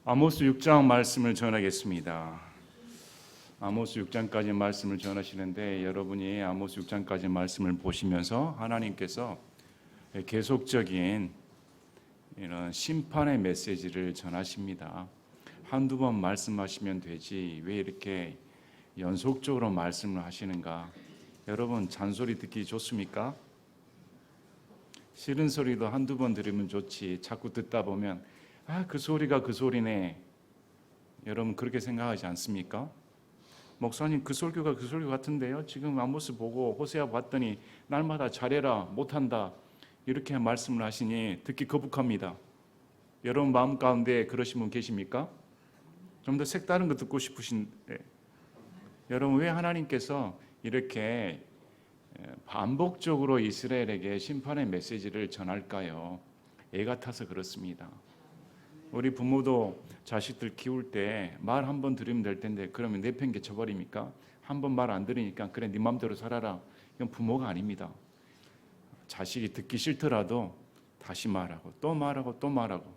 아모스 6장 말씀을 전하겠습니다. 아모스 6장까지 말씀을 전하시는데 여러분이 아모스 6장까지 말씀을 보시면서 하나님께서 계속적인 이런 심판의 메시지를 전하십니다. 한두 번 말씀하시면 되지 왜 이렇게 연속적으로 말씀을 하시는가? 여러분 잔소리 듣기 좋습니까? 싫은 소리도 한두 번 들으면 좋지 자꾸 듣다 보면 그 소리가 그 소리네. 여러분 그렇게 생각하지 않습니까? 목사님 그 설교가 그 설교 같은데요. 지금 아모스 보고 호세아 봤더니 날마다 잘해라 못한다 이렇게 말씀을 하시니 듣기 거북합니다. 여러분 마음 가운데 그러신 분 계십니까? 좀 더 색다른 거 듣고 싶으신데 여러분 왜 하나님께서 이렇게 반복적으로 이스라엘에게 심판의 메시지를 전할까요? 애 같아서 그렇습니다. 우리 부모도 자식들 키울 때 말 한 번 들으면 될 텐데 그러면 내팽개 쳐버립니까? 한 번 말 안 들으니까 그래 네 맘대로 살아라. 이건 부모가 아닙니다. 자식이 듣기 싫더라도 다시 말하고 또 말하고 또 말하고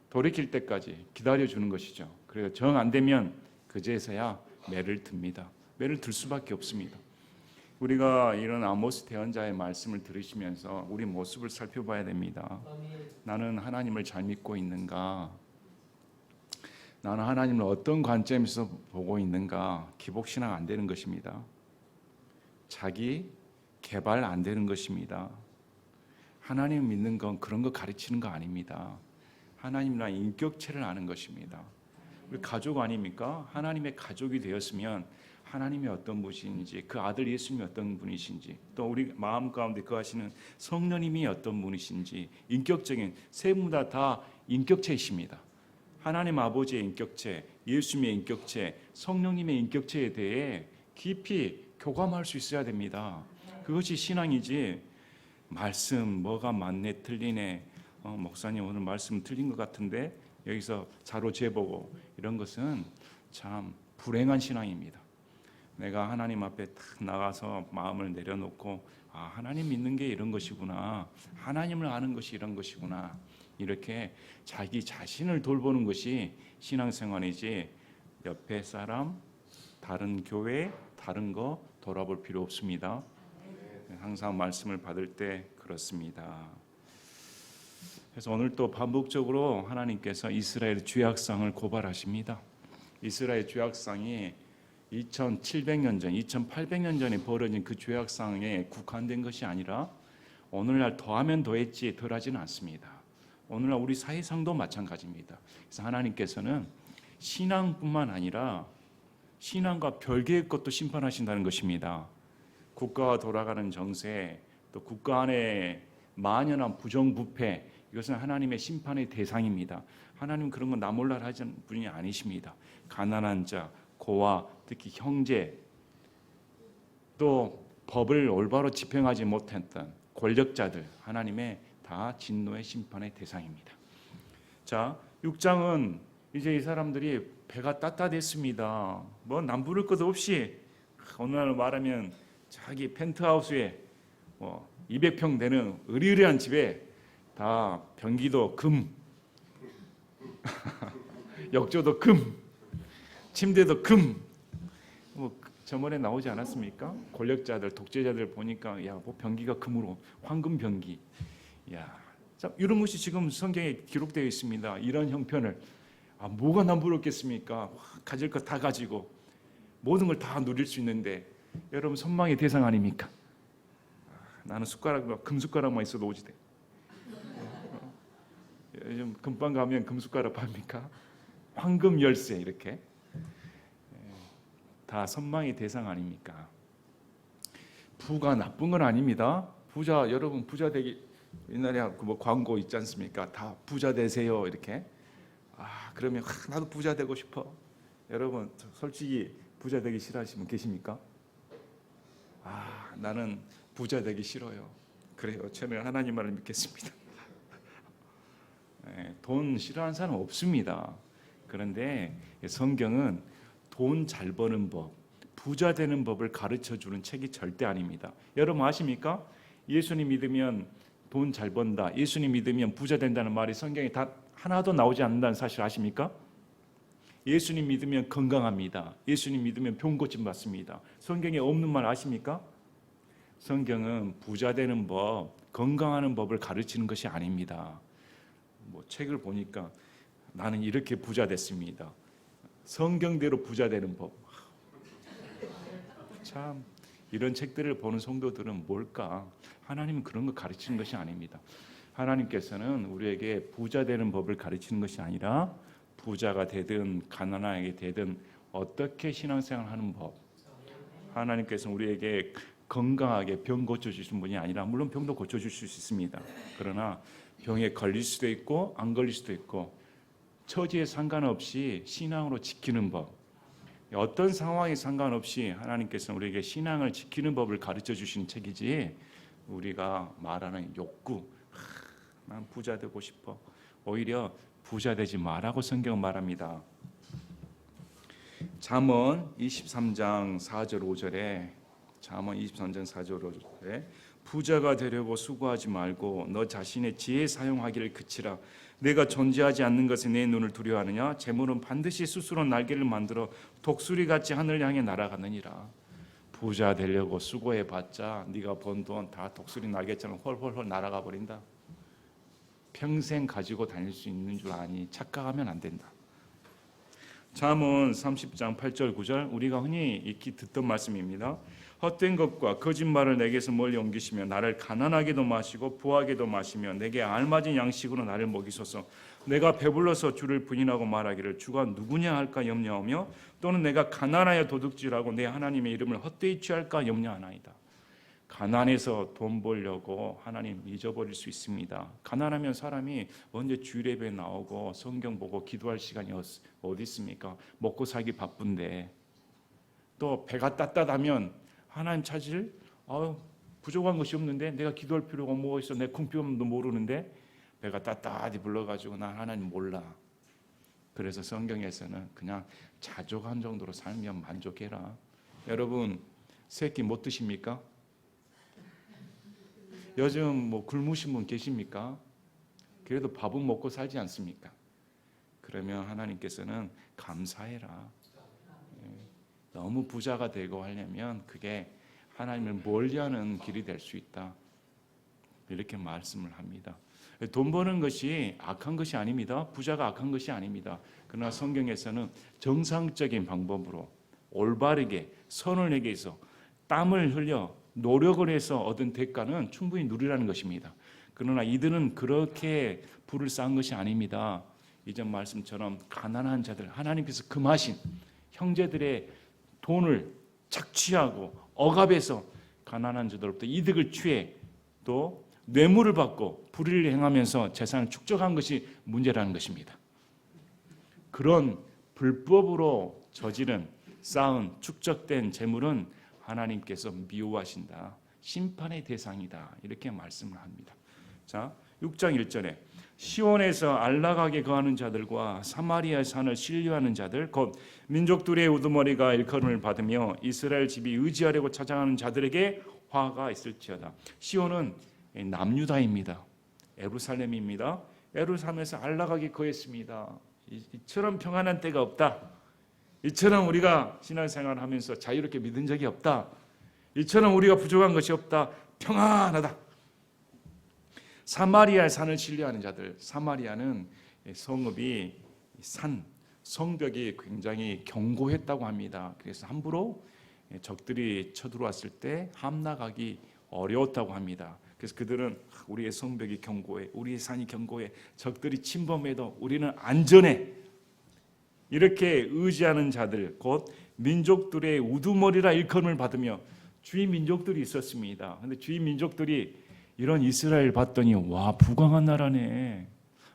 돌이킬 때까지 기다려주는 것이죠. 그래서 정 안 되면 그제서야 매를 듭니다. 매를 들 수밖에 없습니다. 우리가 이런 아모스 대언자의 말씀을 들으시면서 우리 모습을 살펴봐야 됩니다. 나는 하나님을 잘 믿고 있는가? 나는 하나님을 어떤 관점에서 보고 있는가? 기복신앙 안 되는 것입니다. 자기 개발 안 되는 것입니다. 하나님 믿는 건 그런 거 가르치는 거 아닙니다. 하나님이란 인격체를 아는 것입니다. 우리 가족 아닙니까? 하나님의 가족이 되었으면 하나님이 어떤 분이신지 그 아들 예수님이 어떤 분이신지 또 우리 마음 가운데 거하시는 성령님이 어떤 분이신지 인격적인 세 분 다 인격체이십니다. 하나님 아버지의 인격체, 예수님의 인격체, 성령님의 인격체에 대해 깊이 교감할 수 있어야 됩니다. 그것이 신앙이지 말씀 뭐가 맞네 틀리네 목사님 오늘 말씀 틀린 것 같은데 여기서 자로 재보고 이런 것은 참 불행한 신앙입니다. 내가 하나님 앞에 딱 나가서 마음을 내려놓고 하나님 믿는 게 이런 것이구나. 하나님을 아는 것이 이런 것이구나. 이렇게 자기 자신을 돌보는 것이 신앙생활이지 옆에 사람, 다른 교회, 다른 거 돌아볼 필요 없습니다. 항상 말씀을 받을 때 그렇습니다. 그래서 오늘 또 반복적으로 하나님께서 이스라엘 죄악상을 고발하십니다. 이스라엘 죄악상이 2700년 전, 2800년 전에 벌어진 그 죄악상에 국한된 것이 아니라 오늘날 더하면 더했지 덜하지는 않습니다. 오늘날 우리 사회상도 마찬가지입니다. 그래서 하나님께서는 신앙뿐만 아니라 신앙과 별개의 것도 심판하신다는 것입니다. 국가가 돌아가는 정세, 또 국가 안에 만연한 부정부패, 이것은 하나님의 심판의 대상입니다. 하나님은 그런 건 나 몰라 하시는 분이 아니십니다. 가난한 자, 고아, 특히 형제, 또 법을 올바로 집행하지 못했던 권력자들, 하나님의 다 진노의 심판의 대상입니다. 자, 6장은 이제 이 사람들이 배가 따뜻했습니다. 뭐 남부를 것 없이 어느 날 말하면 자기 펜트하우스에 200평 되는 으리으리한 집에 다 변기도 금, 욕조도 금, 침대도 금. 저번에 나오지 않았습니까? 권력자들, 독재자들 보니까 뭐 변기가 금으로 황금 변기. 자, 이런 것이 지금 성경에 기록되어 있습니다. 이런 형편을 뭐가 남부럽겠습니까? 가질 것 다 가지고 모든 걸 다 누릴 수 있는데 여러분 선망의 대상 아닙니까? 나는 숟가락 금숟가락만 있어도 오지대. 요즘 금방 가면 금숟가락 팝니까? 황금 열쇠 이렇게 다 선망의 대상 아닙니까? 부가 나쁜 건 아닙니다. 부자 여러분 부자 되기 옛날에 뭐 광고 있지 않습니까? 다 부자 되세요 이렇게. 그러면 나도 부자 되고 싶어. 여러분 솔직히 부자 되기 싫어하시는 분 계십니까? 나는 부자 되기 싫어요. 그래요. 저는 하나님 말을 믿겠습니다. 돈 싫어하는 사람 없습니다. 그런데 성경은 돈 잘 버는 법, 부자 되는 법을 가르쳐주는 책이 절대 아닙니다. 여러분 아십니까? 예수님 믿으면 돈 잘 번다, 예수님 믿으면 부자 된다는 말이 성경에 다 하나도 나오지 않는다는 사실 아십니까? 예수님 믿으면 건강합니다. 예수님 믿으면 병 고침 받습니다. 성경에 없는 말 아십니까? 성경은 부자 되는 법, 건강하는 법을 가르치는 것이 아닙니다. 책을 보니까 나는 이렇게 부자 됐습니다. 성경대로 부자 되는 법. 참 이런 책들을 보는 성도들은 뭘까? 하나님은 그런 거 가르치는 것이 아닙니다. 하나님께서는 우리에게 부자 되는 법을 가르치는 것이 아니라 부자가 되든 가난하게 되든 어떻게 신앙생활을 하는 법. 하나님께서는 우리에게 건강하게 병 고쳐주신 분이 아니라, 물론 병도 고쳐주실 수 있습니다. 그러나 병에 걸릴 수도 있고 안 걸릴 수도 있고 처지에 상관없이 신앙으로 지키는 법, 어떤 상황에 상관없이 하나님께서는 우리에게 신앙을 지키는 법을 가르쳐 주시는 책이지, 우리가 말하는 욕구, 난 부자 되고 싶어, 오히려 부자 되지 말라고 성경은 말합니다. 잠언 23장 4절 5절에 잠언 23장 4절 5절에 부자가 되려고 수고하지 말고 너 자신의 지혜 사용하기를 그치라. 내가 존재하지 않는 것에 내 눈을 두려워하느냐? 재물은 반드시 스스로 날개를 만들어 독수리같이 하늘 향해 날아가느니라. 부자 되려고 수고해봤자 네가 번 돈 다 독수리 날개처럼 헐헐헐 날아가 버린다. 평생 가지고 다닐 수 있는 줄 아니? 착각하면 안 된다. 잠언 30장 8절 9절 우리가 흔히 익히 듣던 말씀입니다. 헛된 것과 거짓말을 내게서 멀리 옮기시며 나를 가난하게도 마시고 부하게도 마시며 내게 알맞은 양식으로 나를 먹이소서. 내가 배불러서 주를 부인하고 말하기를 주가 누구냐 할까 염려하며 또는 내가 가난하여 도둑질하고 내 하나님의 이름을 헛되이 취할까 염려하나이다. 가난해서 돈 벌려고 하나님 잊어버릴 수 있습니다. 가난하면 사람이 언제 주일 예배 나오고 성경 보고 기도할 시간이 어디 있습니까? 먹고 살기 바쁜데, 또 배가 따뜻하면 하나님 찾을 부족한 것이 없는데 내가 기도할 필요가 뭐가 있어? 내 궁핍함도 모르는데 배가 따뜻하게 불러가지고 나 하나님 몰라. 그래서 성경에서는 그냥 자족한 정도로 살면 만족해라. 여러분 새끼 못 드십니까? 요즘 굶으신 분 계십니까? 그래도 밥은 먹고 살지 않습니까? 그러면 하나님께서는 감사해라. 너무 부자가 되고 하려면 그게 하나님을 멀리하는 길이 될 수 있다. 이렇게 말씀을 합니다. 돈 버는 것이 악한 것이 아닙니다. 부자가 악한 것이 아닙니다. 그러나 성경에서는 정상적인 방법으로 올바르게 선을 내게 해서 땀을 흘려 노력을 해서 얻은 대가는 충분히 누리라는 것입니다. 그러나 이들은 그렇게 부를 쌓은 것이 아닙니다. 이전 말씀처럼 가난한 자들, 하나님께서 금하신 형제들의 돈을 착취하고 억압해서 가난한 자들로부터 이득을 취해 또 뇌물을 받고 불의를 행하면서 재산을 축적한 것이 문제라는 것입니다. 그런 불법으로 저지른 쌓은 축적된 재물은 하나님께서 미워하신다. 심판의 대상이다. 이렇게 말씀을 합니다. 자, 6장 1절에 시온에서 안락하게 거하는 자들과 사마리아 산을 신뢰하는 자들 곧 민족들의 우두머리가 일컬음을 받으며 이스라엘 집이 의지하려고 찾아가는 자들에게 화가 있을지어다. 시온은 남유다입니다. 예루살렘입니다. 예루살렘에서 안락하게 거했습니다. 이처럼 평안한 때가 없다. 이처럼 우리가 신앙생활을 하면서 자유롭게 믿은 적이 없다. 이처럼 우리가 부족한 것이 없다. 평안하다. 사마리아 산을 신뢰하는 자들. 사마리아는 성읍이 성벽이 굉장히 견고했다고 합니다. 그래서 함부로 적들이 쳐들어왔을 때 함락하기 어려웠다고 합니다. 그래서 그들은 우리의 성벽이 견고해, 우리의 산이 견고해, 적들이 침범해도 우리는 안전해. 이렇게 의지하는 자들 곧 민족들의 우두머리라 일컬음을 받으며 주위 민족들이 있었습니다. 그런데 주위 민족들이 이런 이스라엘 봤더니 와 부강한 나라네.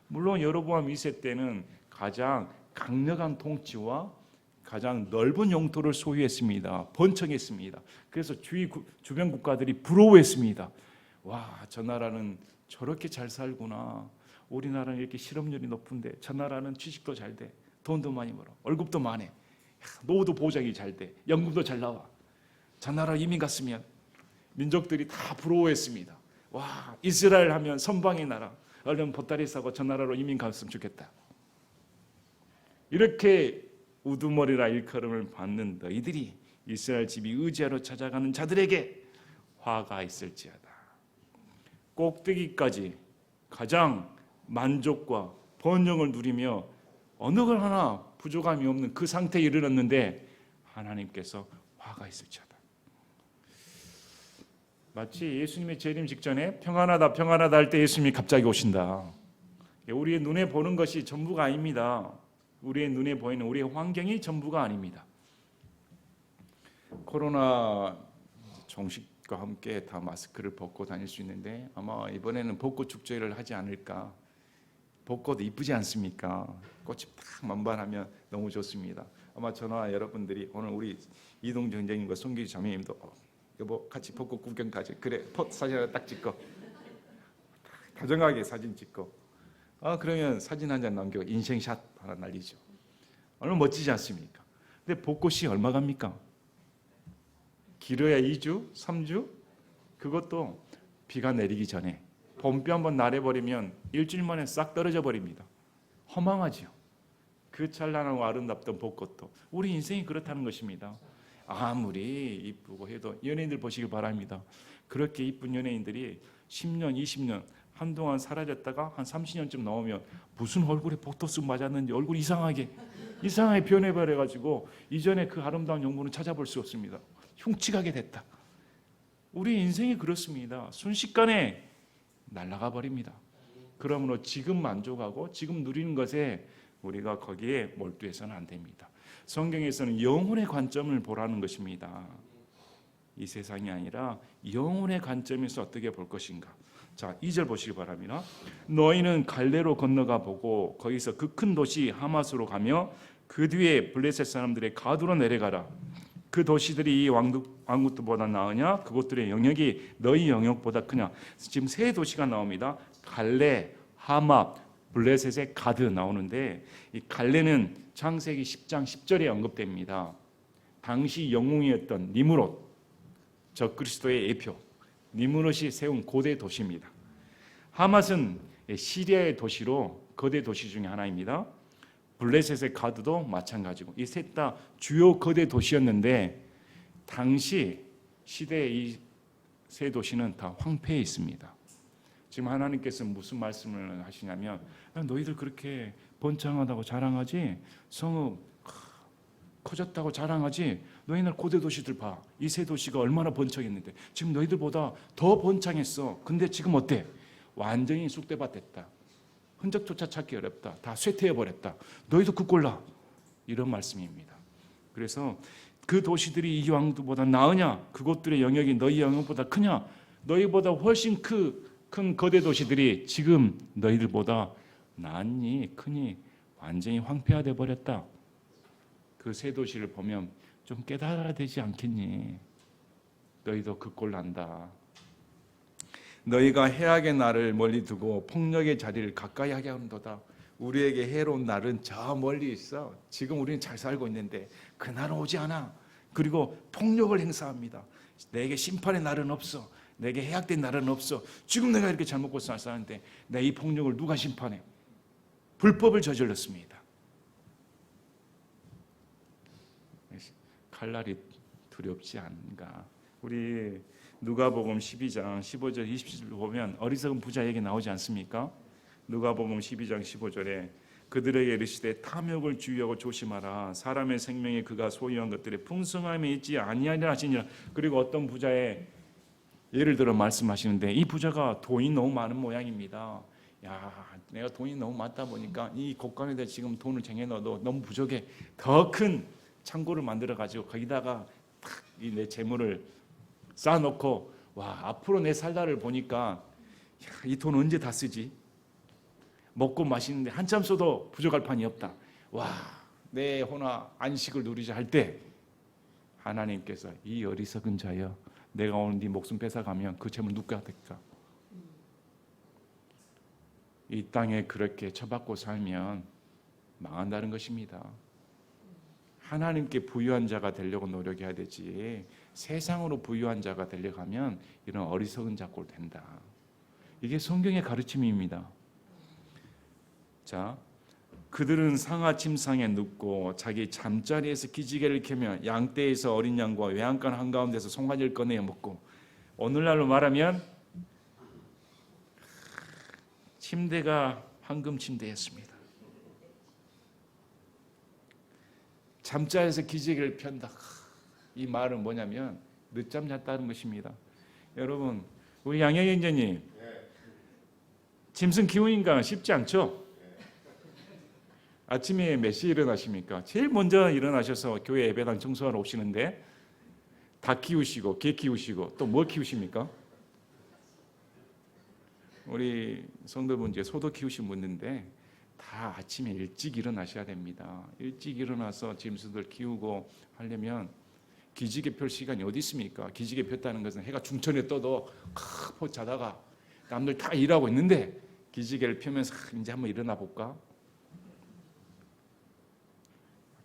물론 여로보암 2세 때는 가장 강력한 통치와 가장 넓은 영토를 소유했습니다. 번창했습니다. 그래서 주변 국가들이 부러워했습니다. 와, 저 나라는 저렇게 잘 살구나. 우리나라는 이렇게 실업률이 높은데 저 나라는 취직도 잘 돼. 돈도 많이 벌어. 월급도 많아. 노후도 보장이 잘 돼. 연금도 잘 나와. 저 나라 이민 갔으면 민족들이 다 부러워했습니다. 와, 이스라엘 하면 선방의 나라. 얼른 보따리 싸고 저 나라로 이민 갔으면 좋겠다. 이렇게 우두머리라 일컬음을 받는 너희들이 이스라엘 집이 의지하러 찾아가는 자들에게 화가 있을지어다. 꼭대기까지 가장 만족과 번영을 누리며 어느 걸 하나 부족함이 없는 그 상태에 이르렀는데 하나님께서 화가 있을지어다. 마치 예수님의 재림 직전에 평안하다 평안하다 할 때 예수님이 갑자기 오신다. 우리의 눈에 보는 것이 전부가 아닙니다. 우리의 눈에 보이는 우리의 환경이 전부가 아닙니다. 코로나 종식과 함께 다 마스크를 벗고 다닐 수 있는데 아마 이번에는 벚꽃 축제를 하지 않을까. 벚꽃 이쁘지 않습니까? 꽃이 딱 만발하면 너무 좋습니다. 아마 저나 여러분들이 오늘 우리 이동정 선생님과 송기 자매님도 여보 같이 벚꽃 구경 가지. 그래 사진 하나 딱 찍고 다정하게 사진 찍고 그러면 사진 한 장 남겨 인생샷 하나 날리죠. 얼마나 멋지지 않습니까? 근데 벚꽃이 얼마 갑니까? 길어야 2주, 3주? 그것도 비가 내리기 전에 봄비 한번 날해버리면 일주일 만에 싹 떨어져 버립니다. 허망하지요. 그 찬란하고 아름답던 벚꽃도 우리 인생이 그렇다는 것입니다. 아무리 이쁘고 해도 연예인들 보시길 바랍니다. 그렇게 이쁜 연예인들이 10년, 20년 한동안 사라졌다가 한 30년쯤 넘으면 무슨 얼굴에 보톡스 맞았는지 얼굴이 이상하게 변해버려가지고 이전에 그 아름다운 영혼을 찾아볼 수 없습니다. 흉측하게 됐다. 우리 인생이 그렇습니다. 순식간에 날아가 버립니다. 그러므로 지금 만족하고 지금 누리는 것에 우리가 거기에 몰두해서는 안 됩니다. 성경에서는 영혼의 관점을 보라는 것입니다. 이 세상이 아니라 영혼의 관점에서 어떻게 볼 것인가. 자, 2절 보시기 바랍니다. 너희는 갈레로 건너가 보고 거기서 그 큰 도시 하맛으로 가며 그 뒤에 블레셋 사람들의 가두로 내려가라. 그 도시들이 이 왕국보다 나으냐? 그곳들의 영역이 너희 영역보다 크냐? 지금 세 도시가 나옵니다. 갈레, 하맛, 블레셋의 가드 나오는데 이 갈레는 창세기 10장 10절에 언급됩니다. 당시 영웅이었던 니므롯, 적그리스도의 예표 니므롯이 세운 고대 도시입니다. 하맛은 시리아의 도시로 거대 도시 중에 하나입니다. 블레셋의 가드도 마찬가지고 이 셋 다 주요 거대 도시였는데 당시 시대의 이 세 도시는 다 황폐해 있습니다. 지금 하나님께서 무슨 말씀을 하시냐면 너희들 그렇게 번창하다고 자랑하지 성읍 커졌다고 자랑하지 너희들 고대 도시들 봐. 이 세 도시가 얼마나 번창했는데 지금 너희들보다 더 번창했어. 근데 지금 어때? 완전히 쑥대밭 됐다. 흔적조차 찾기 어렵다. 다 쇠퇴해버렸다. 너희도 그 꼴라. 이런 말씀입니다. 그래서 그 도시들이 이 왕국보다 나으냐? 그곳들의 영역이 너희 영역보다 크냐? 너희보다 훨씬 큰 거대 도시들이 지금 너희들보다 낫니 크니 완전히 황폐화돼 버렸다. 그 세 도시를 보면 좀 깨달아야 되지 않겠니? 너희도 그 꼴 난다. 너희가 해악의 날을 멀리 두고 폭력의 자리를 가까이 하게 하는도다. 우리에게 해로운 날은 저 멀리 있어. 지금 우리는 잘 살고 있는데 그 날은 오지 않아. 그리고 폭력을 행사합니다. 내게 심판의 날은 없어. 내게 해악된 날은 없어. 지금 내가 이렇게 잘 먹고 사는데 내 이 폭력을 누가 심판해? 불법을 저질렀습니다. 칼날이 두렵지 않은가? 우리 누가복음 12장 15절 20절 보면 어리석은 부자 얘기 나오지 않습니까? 누가복음 12장 15절에 그들에게 이르시되 탐욕을 주의하고 조심하라. 사람의 생명에 그가 소유한 것들에 풍성함이 있지 아니하리라 하시니라. 그리고 어떤 부자의 예를 들어 말씀하시는데 이 부자가 돈이 너무 많은 모양입니다. 야, 내가 돈이 너무 많다 보니까 이 곳간에다 지금 돈을 쟁여 넣어도 너무 부족해. 더 큰 창고를 만들어 가지고 거기다가 탁 내 재물을 쌓아놓고 와 앞으로 내 살다를 보니까 이 돈 언제 다 쓰지? 먹고 마시는데 한참 써도 부족할 판이 없다. 와 내 혼화 안식을 누리자 할 때 하나님께서 이 어리석은 자여 내가 오늘 네 목숨 뺏어가면 그 재물 누가 될까? 이 땅에 그렇게 처박고 살면 망한다는 것입니다. 하나님께 부유한 자가 되려고 노력해야 되지 세상으로 부유한 자가 되려고 하면 이런 어리석은 자꼴 된다. 이게 성경의 가르침입니다. 자, 그들은 상아 침상에 눕고 자기 잠자리에서 기지개를 켜며 양떼에서 어린 양과 외양간 한가운데서 송아지를 꺼내어 먹고, 오늘날로 말하면 침대가 황금 침대였습니다. 잠자리에서 기지개를 편다. 이 말은 뭐냐면 늦잠 잤다는 것입니다. 여러분, 우리 양영 형제님, 짐승 키우니까 쉽지 않죠? 아침에 몇 시에 일어나십니까? 제일 먼저 일어나셔서 교회 예배당 청소하러 오시는데 닭 키우시고 개 키우시고 또 뭐 키우십니까? 우리 성도분 중에 소도 키우신 분인데 다 아침에 일찍 일어나셔야 됩니다. 일찍 일어나서 짐승들 키우고 하려면 기지개 펼 시간이 어디 있습니까? 기지개 폈다는 것은 해가 중천에 떠도 푹 자다가 남들 다 일하고 있는데 기지개를 펴면서 이제 한번 일어나 볼까?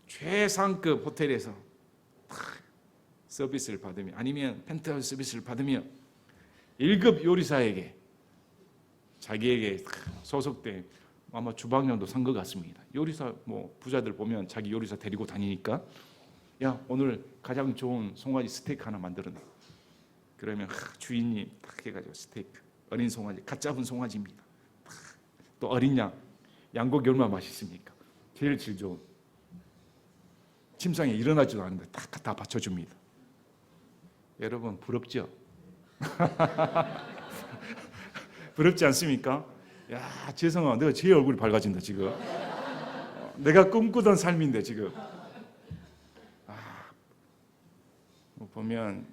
최상급 호텔에서 서비스를 받으며, 아니면 펜트하우스 서비스를 받으며 1급 요리사에게 자기에게 소속된, 아마 주방장도 산 것 같습니다. 요리사 뭐 부자들 보면 자기 요리사 데리고 다니니까, 야 오늘 가장 좋은 송아지 스테이크 하나 만들어내. 그러면 주인이 딱 해가지고 스테이크, 어린 송아지, 갓 잡은 송아지입니다. 또 어린 양, 양고기 얼마나 맛있습니까? 제일 질 좋은. 침상에 일어나지도 않는데 다 받쳐줍니다. 여러분 부럽죠? 부럽지 않습니까? 야, 재성아, 내가 제일 얼굴이 밝아진다 지금. 내가 꿈꾸던 삶인데 지금. 보면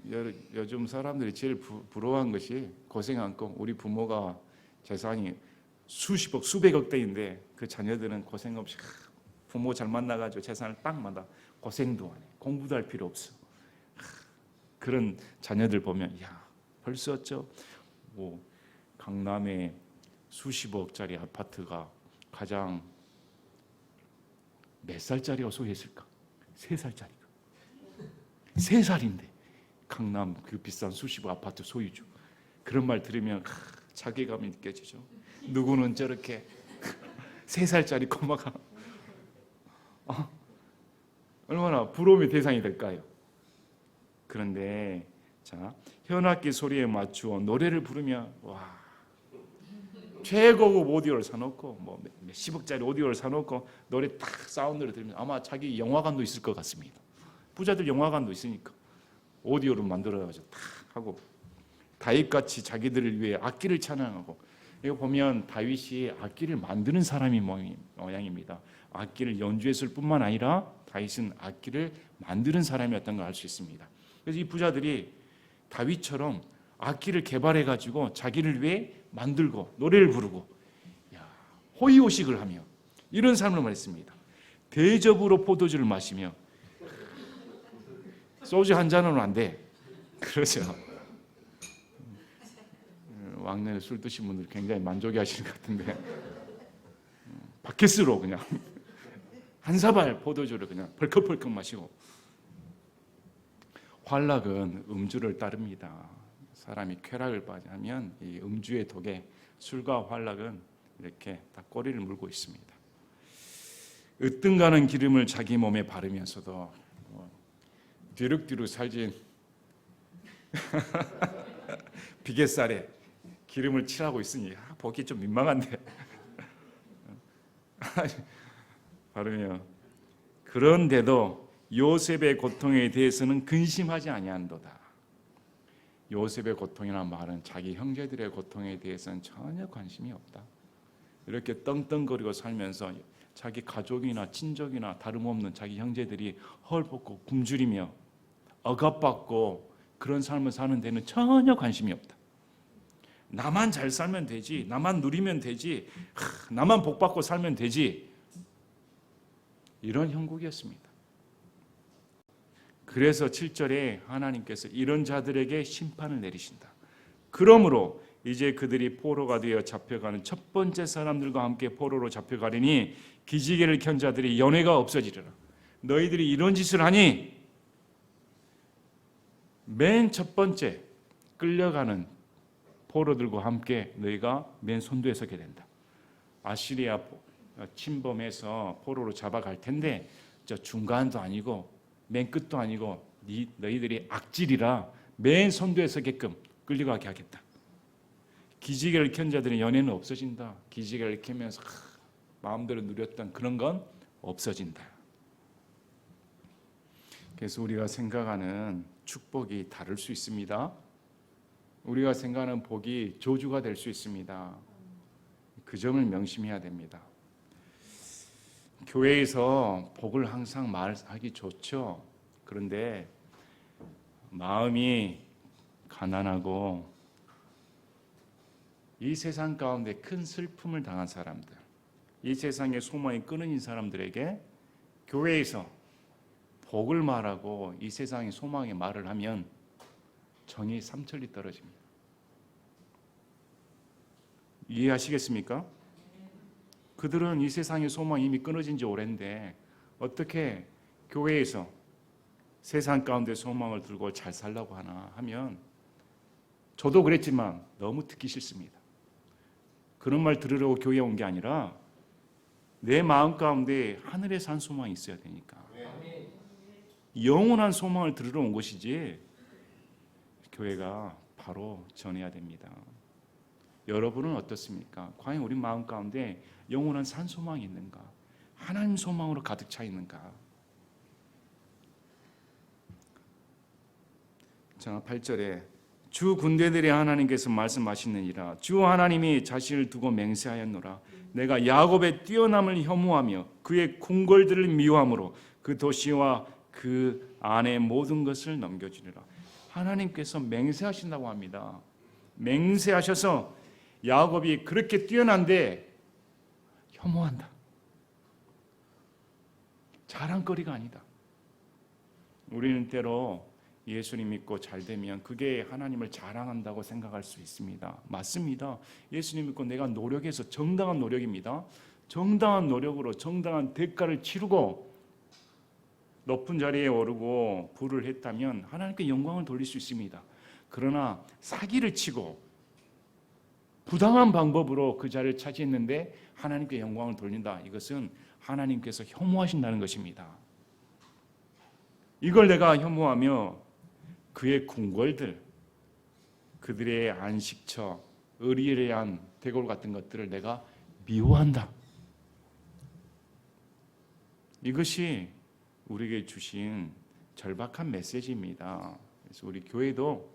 요즘 사람들이 제일 부러워한 것이, 고생한 거, 우리 부모가 재산이 수십억, 수백억 대인데 그 자녀들은 고생 없이 부모 잘 만나가지고 재산을 딱 받아. 고생도 안 해. 공부도 할 필요 없어. 그런 자녀들 보면, 야, 벌써 뭐 강남에 수십억짜리 아파트가 가장 몇 살짜리가 소유했을까? 3살짜리가. 3살인데 강남 그 비싼 수십억 아파트 소유주. 그런 말 들으면 자괴감이 느껴지죠. 누구는 저렇게 3살짜리 꼬마가 얼마나 부러움의 대상이 될까요? 그런데 자, 현악기 소리에 맞추어 노래를 부르며, 와, 최고급 오디오를 사놓고 뭐 몇십억짜리 오디오를 사놓고 노래 딱 사운드를 들으면 아마 자기 영화관도 있을 것 같습니다. 부자들 영화관도 있으니까 오디오를 만들어가지고 딱 하고, 다윗같이 자기들을 위해 악기를 찬양하고. 이거 보면 다윗이 악기를 만드는 사람이 모양입니다. 악기를 연주했을 뿐만 아니라 다윗은 악기를 만드는 사람이었던 걸 알 수 있습니다. 그래서 이 부자들이 다윗처럼 악기를 개발해가지고 자기를 위해 만들고 노래를 부르고, 호의호식을 하며 이런 삶을 말했습니다. 대접으로 포도주를 마시며, 소주 한 잔은 안 돼. 그렇죠. 왕년에 술 드신 분들 굉장히 만족해 하시는 것 같은데, 바켓으로 그냥 한 사발 포도주를 그냥 벌컥벌컥 마시고. 환락은 음주를 따릅니다. 사람이 쾌락을 빠지면 이 음주의 독에 술과 환락은 이렇게 다 꼬리를 물고 있습니다. 으뜸가는 기름을 자기 몸에 바르면서도 뒤룩뒤룩 살진 비갯살에 기름을 칠하고 있으니 보기 좀 민망한데 바르며, 그런데도 요셉의 고통에 대해서는 근심하지 아니한도다. 요셉의 고통이라는 말은 자기 형제들의 고통에 대해서는 전혀 관심이 없다. 이렇게 떵떵거리고 살면서 자기 가족이나 친족이나 다름없는 자기 형제들이 헐벗고 굶주리며 억압받고 그런 삶을 사는 데는 전혀 관심이 없다. 나만 잘 살면 되지, 나만 누리면 되지, 나만 복받고 살면 되지, 이런 형국이었습니다. 그래서 7절에 하나님께서 이런 자들에게 심판을 내리신다. 그러므로 이제 그들이 포로가 되어 잡혀가는 첫 번째 사람들과 함께 포로로 잡혀가려니 기지개를 켠 자들이 연회가 없어지리라. 너희들이 이런 짓을 하니 맨 첫 번째 끌려가는 포로들과 함께 너희가 맨 선두에 서게 된다. 아시리아 침범해서 포로로 잡아갈 텐데 저 중간도 아니고 맨 끝도 아니고 너희들이 악질이라 맨 선두에 서게끔 끌려가게 하겠다. 기지개를 켠 자들의 연애는 없어진다. 기지개를 켜면서 마음대로 누렸던 그런 건 없어진다. 그래서 우리가 생각하는 축복이 다를 수 있습니다. 우리가 생각하는 복이 저주가 될 수 있습니다. 그 점을 명심해야 됩니다. 교회에서 복을 항상 말하기 좋죠. 그런데 마음이 가난하고 이 세상 가운데 큰 슬픔을 당한 사람들, 이 세상의 소망이 끊어진 사람들에게 교회에서 복을 말하고 이 세상의 소망의 말을 하면 정이 삼천리 떨어집니다. 이해하시겠습니까? 그들은 이 세상의 소망이 이미 끊어진 지 오랜데 어떻게 교회에서 세상 가운데 소망을 들고 잘 살라고 하나 하면 저도 그랬지만 너무 듣기 싫습니다. 그런 말 들으려고 교회에 온 게 아니라 내 마음 가운데 하늘에 산 소망이 있어야 되니까 영원한 소망을 들으러 온 것이지 교회가 바로 전해야 됩니다. 여러분은 어떻습니까? 과연 우리 마음 가운데 영원한 산 소망이 있는가? 하나님 소망으로 가득 차 있는가? 자, 8절에 주 군대들의 하나님께서 말씀하시느니라. 주 하나님이 자신을 두고 맹세하였노라. 내가 야곱의 뛰어남을 혐오하며 그의 궁궐들을 미워함으로 그 도시와 그 안의 모든 것을 넘겨주리라. 하나님께서 맹세하신다고 합니다. 맹세하셔서 야곱이 그렇게 뛰어난데 혐오한다. 자랑거리가 아니다. 우리는 때로 예수님 믿고 잘 되면 그게 하나님을 자랑한다고 생각할 수 있습니다. 맞습니다. 예수님 믿고 내가 노력해서 정당한 노력입니다. 정당한 노력으로 정당한 대가를 치르고 높은 자리에 오르고 부를 했다면 하나님께 영광을 돌릴 수 있습니다. 그러나 사기를 치고 부당한 방법으로 그 자리를 차지했는데 하나님께 영광을 돌린다. 이것은 하나님께서 혐오하신다는 것입니다. 이걸 내가 혐오하며 그의 궁궐들, 그들의 안식처, 의리한 대궐 같은 것들을 내가 미워한다. 이것이 우리에게 주신 절박한 메시지입니다. 그래서 우리 교회도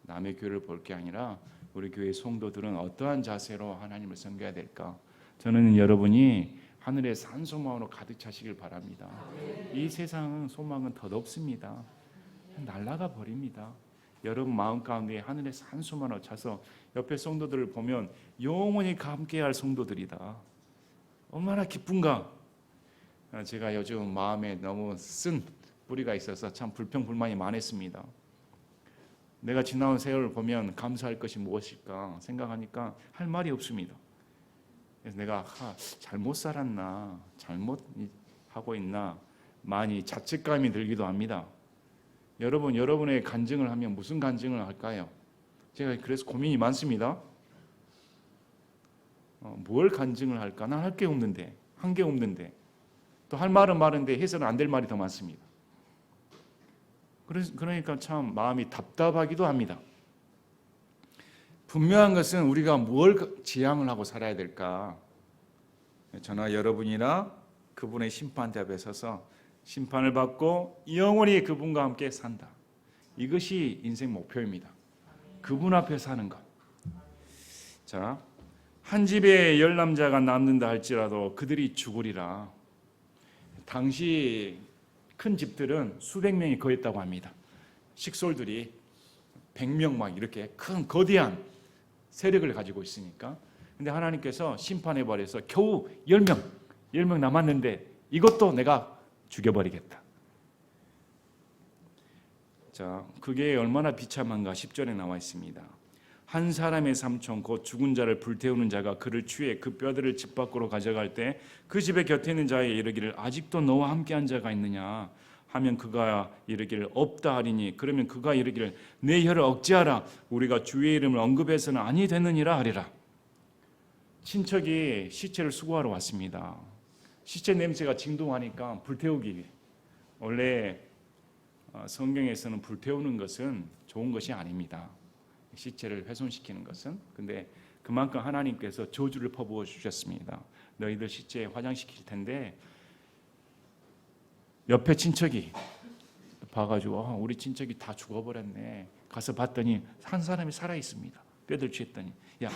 남의 교회를 볼 게 아니라 우리 교회 성도들은 어떠한 자세로 하나님을 섬겨야 될까? 저는 여러분이 하늘의 산 소망으로 가득 차시길 바랍니다. 이 세상은 소망은 덧없습니다. 날아가 버립니다. 여러분 마음 가운데 하늘의 산 소망으로 차서 옆에 성도들을 보면 영원히 함께할 성도들이다. 얼마나 기쁜가. 제가 요즘 마음에 너무 쓴 뿌리가 있어서 참 불평불만이 많았습니다. 내가 지나온 세월을 보면 감사할 것이 무엇일까 생각하니까 할 말이 없습니다. 그래서 내가 잘못 살았나, 잘못하고 있나 많이 자책감이 들기도 합니다. 여러분, 여러분의 간증을 하면 무슨 간증을 할까요? 제가 그래서 고민이 많습니다. 뭘 간증을 할까? 난 할 게 없는데, 한 게 없는데, 또 할 말은 많은데 해서는 안 될 말이 더 많습니다. 그러니까 참 마음이 답답하기도 합니다. 분명한 것은 우리가 뭘 지향을 하고 살아야 될까? 저나 여러분이나 그분의 심판대 앞에 서서 심판을 받고 영원히 그분과 함께 산다. 이것이 인생 목표입니다. 그분 앞에 사는 것. 자, 한 집에 10남자가 남는다 할지라도 그들이 죽으리라. 당시 큰 집들은 수백 명이 거했다고 합니다. 식솔들이 100명 막 이렇게 큰 거대한 세력을 가지고 있으니까. 근데 하나님께서 심판해 버려서 겨우 10명 남았는데 이것도 내가 죽여버리겠다. 자, 그게 얼마나 비참한가 10절에 나와 있습니다. 한 사람의 삼촌 곧 죽은 자를 불태우는 자가 그를 취해 그 뼈들을 집 밖으로 가져갈 때 그 집에 곁에 있는 자에 이르기를 아직도 너와 함께한 자가 있느냐 하면 그가 이르기를 없다 하리니 그러면 그가 이르기를 내 혀를 억제하라 우리가 주의 이름을 언급해서는 아니 되느니라 하리라. 친척이 시체를 수거하러 왔습니다. 시체 냄새가 진동하니까 불태우기. 원래 성경에서는 불태우는 것은 좋은 것이 아닙니다. 시체를 훼손시키는 것은. 근데 그만큼 하나님께서 저주를 퍼부어 주셨습니다. 너희들 시체 화장시킬 텐데, 옆에 친척이 봐가지고 우리 친척이 다 죽어버렸네. 가서 봤더니 한 사람이 살아 있습니다. 뼈들 취했더니, 야,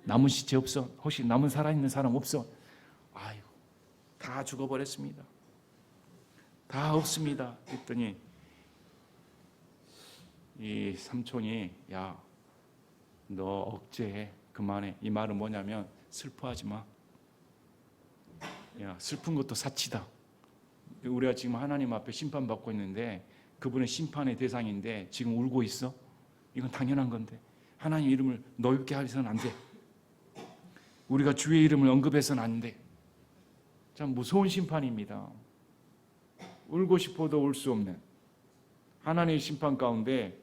남은 시체 없어? 혹시 남은 살아있는 사람 없어? 아이고, 다 죽어버렸습니다. 다 없습니다. 그랬더니 이 삼촌이, 야, 너 억제해. 그만해. 이 말은 뭐냐면 슬퍼하지 마. 야, 슬픈 것도 사치다. 우리가 지금 하나님 앞에 심판받고 있는데 그분의 심판의 대상인데 지금 울고 있어? 이건 당연한 건데 하나님 이름을 노엽게 하서는 안 돼. 우리가 주의 이름을 언급해서는 안 돼. 참 무서운 심판입니다. 울고 싶어도 울 수 없는 하나님의 심판 가운데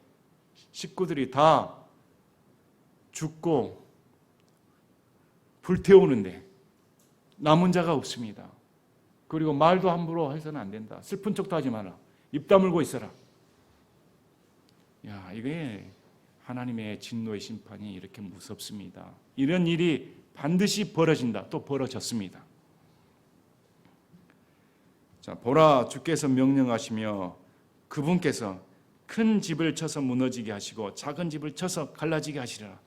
식구들이 다 죽고 불태우는데 남은 자가 없습니다. 그리고 말도 함부로 해서는 안 된다. 슬픈 척도 하지 마라. 입 다물고 있어라. 야, 이게 하나님의 진노의 심판이 이렇게 무섭습니다. 이런 일이 반드시 벌어진다. 또 벌어졌습니다. 자, 보라, 주께서 명령하시며 그분께서 큰 집을 쳐서 무너지게 하시고 작은 집을 쳐서 갈라지게 하시리라.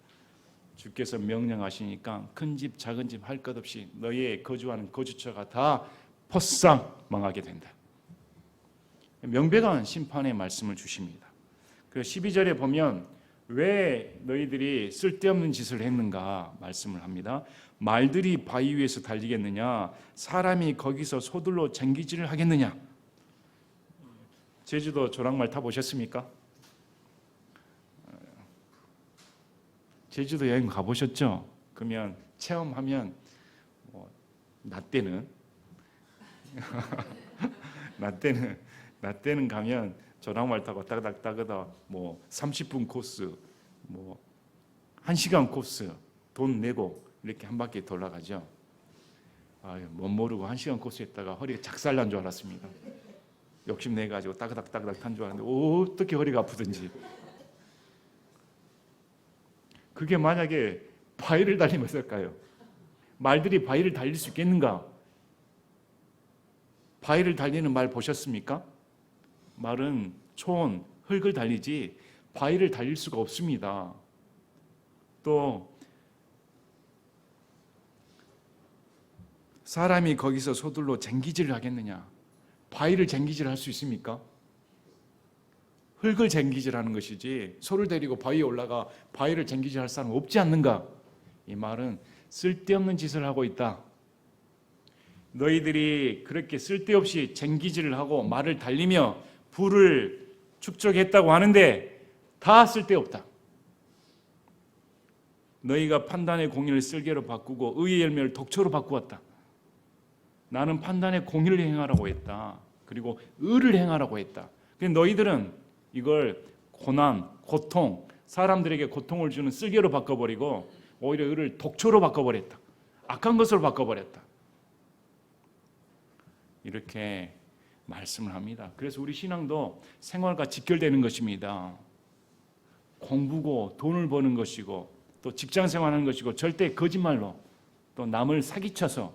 주께서 명령하시니까 큰 집 작은 집 할 것 없이 너희의 거주하는 거주처가 다 포싹 망하게 된다. 명백한 심판의 말씀을 주십니다. 그 12절에 보면 왜 너희들이 쓸데없는 짓을 했는가 말씀을 합니다. 말들이 바위 위에서 달리겠느냐, 사람이 거기서 소들로 쟁기질을 하겠느냐. 제주도 조랑말 타보셨습니까? 제주도 여행 가보셨죠? 그러면 체험하면 나 때는 나 때는 가면 조랑말 타고 따그닥따그닥 30분 코스, 1시간 코스 돈 내고 이렇게 한 바퀴 돌아가죠. 못 모르고 1시간 코스 했다가 허리가 작살난 줄 알았습니다. 욕심내가지고 따그닥따그닥 탄 줄 알았는데 어떻게 허리가 아프든지. 그게 만약에 바위를 달리면 어떨까요? 말들이 바위를 달릴 수 있겠는가? 바위를 달리는 말 보셨습니까? 말은 초원, 흙을 달리지 바위를 달릴 수가 없습니다. 또 사람이 거기서 소들로 쟁기질을 하겠느냐? 바위를 쟁기질할 수 있습니까? 흙을 쟁기질하는 것이지 소를 데리고 바위에 올라가 바위를 쟁기질할 사람은 없지 않는가? 이 말은 쓸데없는 짓을 하고 있다. 너희들이 그렇게 쓸데없이 쟁기질을 하고 말을 달리며 부를 축적했다고 하는데 다 쓸데없다. 너희가 판단의 공의를 쓸개로 바꾸고 의의 열매를 독초로 바꾸었다. 나는 판단의 공의를 행하라고 했다. 그리고 의를 행하라고 했다. 근데 너희들은 이걸 고난, 고통, 사람들에게 고통을 주는 쓸개로 바꿔버리고 오히려 의를 독초로 바꿔버렸다. 악한 것으로 바꿔버렸다. 이렇게 말씀을 합니다. 그래서 우리 신앙도 생활과 직결되는 것입니다. 공부고 돈을 버는 것이고 또 직장생활하는 것이고 절대 거짓말로 또 남을 사기쳐서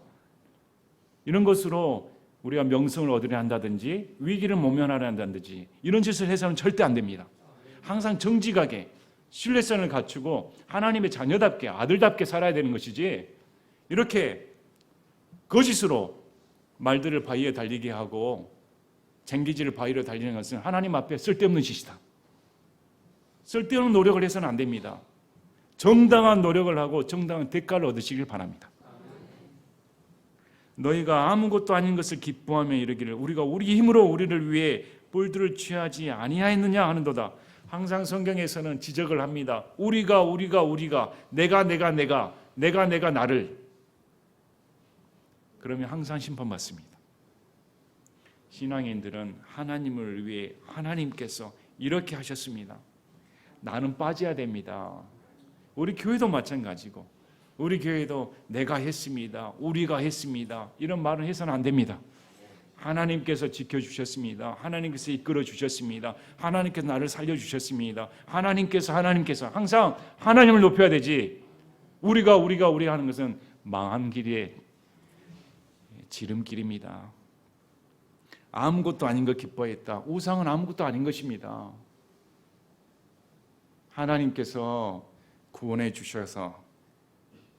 이런 것으로 우리가 명성을 얻으려 한다든지 위기를 모면하려 한다든지 이런 짓을 해서는 절대 안 됩니다. 항상 정직하게 신뢰성을 갖추고 하나님의 자녀답게 아들답게 살아야 되는 것이지 이렇게 거짓으로 말들을 바위에 달리게 하고 쟁기질을 바위로 달리는 것은 하나님 앞에 쓸데없는 짓이다. 쓸데없는 노력을 해서는 안 됩니다. 정당한 노력을 하고 정당한 대가를 얻으시길 바랍니다. 너희가 아무것도 아닌 것을 기뻐하며 이르기를 우리가 우리 힘으로 우리를 위해 뿔들을 취하지 아니하였느냐 하는도다. 항상 성경에서는 지적을 합니다. 우리가 내가 나를. 그러면 항상 심판받습니다. 신앙인들은 하나님을 위해 하나님께서 이렇게 하셨습니다. 나는 빠져야 됩니다. 우리 교회도 마찬가지고 우리 교회도 내가 했습니다, 우리가 했습니다, 이런 말을 해서는 안 됩니다. 하나님께서 지켜주셨습니다. 하나님께서 이끌어주셨습니다. 하나님께서 나를 살려주셨습니다. 하나님께서 항상 하나님을 높여야 되지, 우리가 하는 것은 망한 길의 지름길입니다. 아무것도 아닌 것 기뻐했다. 우상은 아무것도 아닌 것입니다. 하나님께서 구원해 주셔서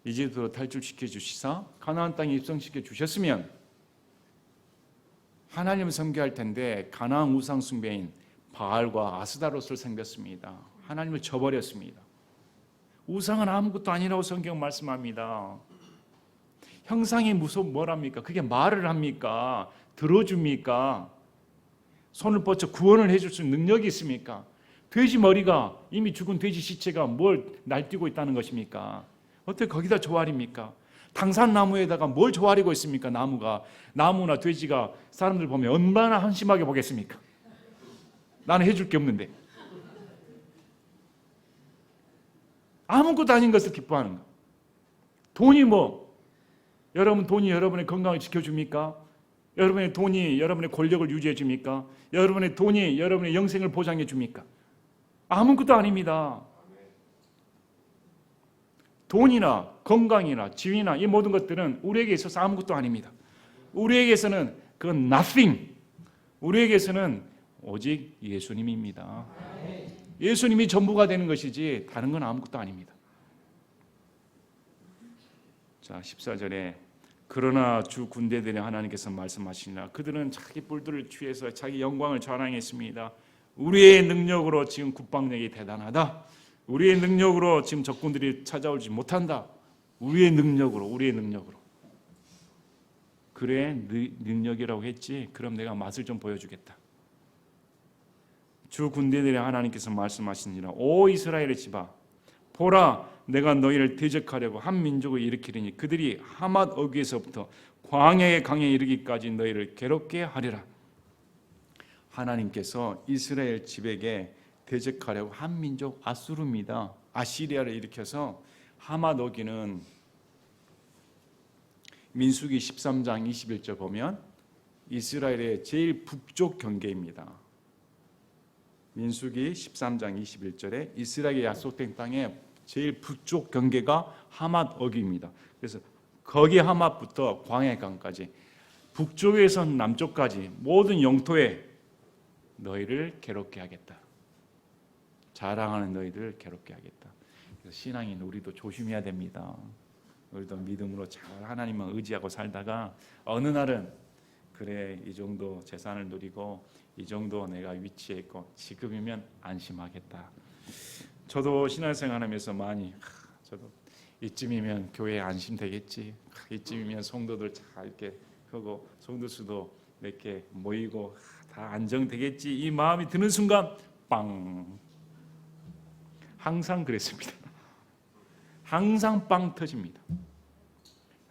이집트로 탈출시켜 주시사 가나안 땅에 입성시켜 주셨으면 하나님을 섬겨할 텐데 가나안 우상 숭배인 바알과 아스다롯을 섬겼습니다. 하나님을 저버렸습니다. 우상은 아무것도 아니라고 성경 말씀합니다. 형상이 뭐랍니까? 그게 말을 합니까? 들어줍니까? 손을 뻗쳐 구원을 해줄 수 있는 능력이 있습니까? 돼지 머리가, 이미 죽은 돼지 시체가 뭘 날뛰고 있다는 것입니까? 어떻게 거기다 조아립니까? 당산나무에다가 뭘 조아리고 있습니까? 나무나 돼지가 사람들 보면 얼마나 한심하게 보겠습니까? 나는 해줄 게 없는데. 아무것도 아닌 것을 기뻐하는 거. 돈이 여러분 돈이 여러분의 건강을 지켜줍니까? 여러분의 돈이 여러분의 권력을 유지해 줍니까? 여러분의 돈이 여러분의 영생을 보장해 줍니까? 아무것도 아닙니다. 돈이나 건강이나 지위나 이 모든 것들은 우리에게 있어서 아무것도 아닙니다. 우리에게서는 그건 nothing. 우리에게서는 오직 예수님입니다. 예수님이 전부가 되는 것이지 다른 건 아무것도 아닙니다. 자, 14절에 그러나 주 군대들의 하나님께서 말씀하시니라 그들은 자기 뿔들을 취해서 자기 영광을 자랑했습니다. 우리의 능력으로 지금 국방력이 대단하다. 우리의 능력으로 지금 적군들이 찾아오지 못한다. 우리의 능력으로. 그래, 능력이라고 했지. 그럼 내가 맛을 좀 보여주겠다. 주 군대들의 하나님께서 말씀하시니라 오 이스라엘의 집아 보라 내가 너희를 대적하려고 한 민족을 일으키리니 그들이 하맛 어귀에서부터 광야의 강에 이르기까지 너희를 괴롭게 하리라. 하나님께서 이스라엘 집에게 대적하려고 한 민족 아수르입니다. 아시리아를 일으켜서 하맛 어귀는 민수기 13장 21절 보면 이스라엘의 제일 북쪽 경계입니다. 민수기 13장 21절에 이스라엘의 약속된 땅의 제일 북쪽 경계가 하맛 어귀입니다. 그래서 거기 하맛부터 광야강까지 북쪽에서 남쪽까지 모든 영토에 너희를 괴롭게 하겠다. 자랑하는 너희들을 괴롭게 하겠다. 그래서 신앙인 우리도 조심해야 됩니다. 우리도 믿음으로 잘 하나님만 의지하고 살다가 어느 날은 그래 이 정도 재산을 누리고 이 정도 내가 위치에 있고 지금이면 안심하겠다. 저도 신앙생활하면서 많이 저도 이쯤이면 교회에 안심되겠지. 이쯤이면 성도들 잘 이렇게 하고 성도 수도 몇 개 모이고 다 안정되겠지. 이 마음이 드는 순간 빵. 항상 그랬습니다. 항상 빵 터집니다.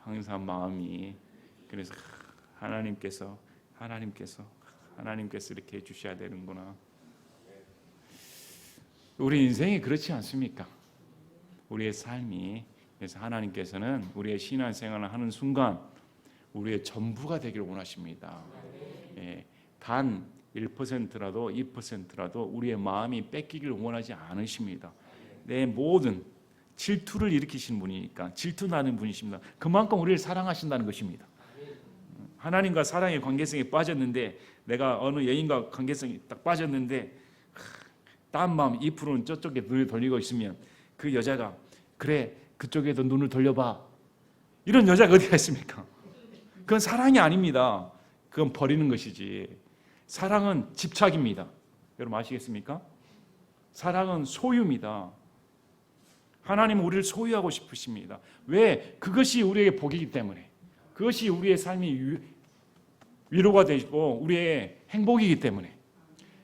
항상 마음이 그래서 하나님께서 이렇게 해주셔야 되는구나. 우리 인생이 그렇지 않습니까? 우리의 삶이 그래서 하나님께서는 우리의 신앙생활을 하는 순간 우리의 전부가 되기를 원하십니다. 단 1%라도 2%라도 우리의 마음이 뺏기기를 원하지 않으십니다. 내 모든 질투를 일으키시는 분이니까 질투나는 분이십니다. 그만큼 우리를 사랑하신다는 것입니다. 하나님과 사랑의 관계성에 빠졌는데 내가 어느 여인과 관계성이 딱 빠졌는데 딴 마음 2%는 저쪽에 눈을 돌리고 있으면 그 여자가 그래 그쪽에도 눈을 돌려봐 이런 여자가 어디가 있습니까? 그건 사랑이 아닙니다. 그건 버리는 것이지. 사랑은 집착입니다. 여러분 아시겠습니까? 사랑은 소유입니다. 하나님은 우리를 소유하고 싶으십니다. 왜? 그것이 우리에게 복이기 때문에. 그것이 우리의 삶이 위로가 되고 우리의 행복이기 때문에.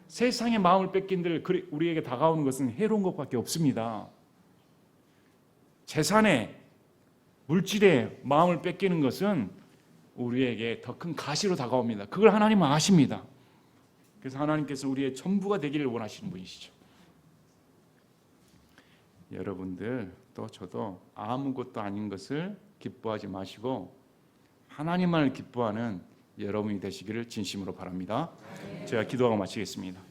세상의 마음을 뺏긴들 우리에게 다가오는 것은 해로운 것밖에 없습니다. 재산에 물질에 마음을 뺏기는 것은 우리에게 더 큰 가시로 다가옵니다. 그걸 하나님은 아십니다. 그래서 하나님께서 우리의 전부가 되기를 원하시는 분이시죠. 여러분들 목사도 저도 아무것도 아닌 것을 기뻐하지 마시고 하나님만을 기뻐하는 여러분이 되시기를 진심으로 바랍니다. 제가 기도하고 마치겠습니다.